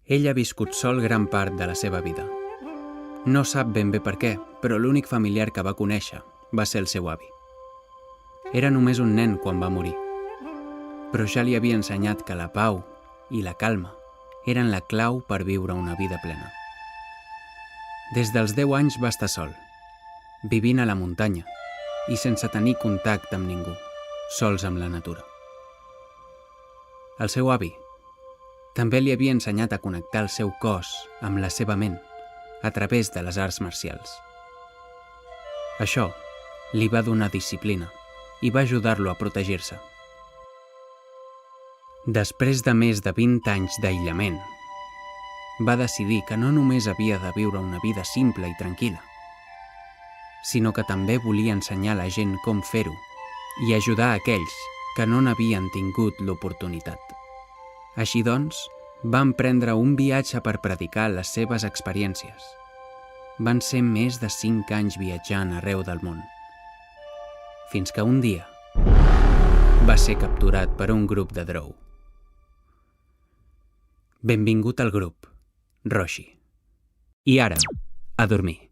Ell ha viscut sol gran part de la seva vida. No sap ben bé per què, però l'únic familiar que va conèixer va ser el seu avi. Era només un nen quan va morir, però ja li havia ensenyat que la pau i la calma eren la clau per viure una vida plena. Des dels 10 anys va estar sol, vivint a la muntanya i sense tenir contacte amb ningú, sols amb la natura. El seu avi també li havia ensenyat a connectar el seu cos amb la seva ment a través de les arts marcials. Això li va donar disciplina i va ajudar-lo a protegir-se. Després de més de 20 anys d'aïllament, va decidir que no només havia de viure una vida simple i tranquil·la, sinó que també volia ensenyar a la gent com fer-ho i ajudar a aquells que no n'havien tingut l'oportunitat. Així doncs, va emprendre un viatge per predicar les seves experiències. Van ser més de 5 anys viatjant arreu del món, fins que un dia va ser capturat per un grup de Drow. Benvingut al grup, Roshi. I ara, a dormir.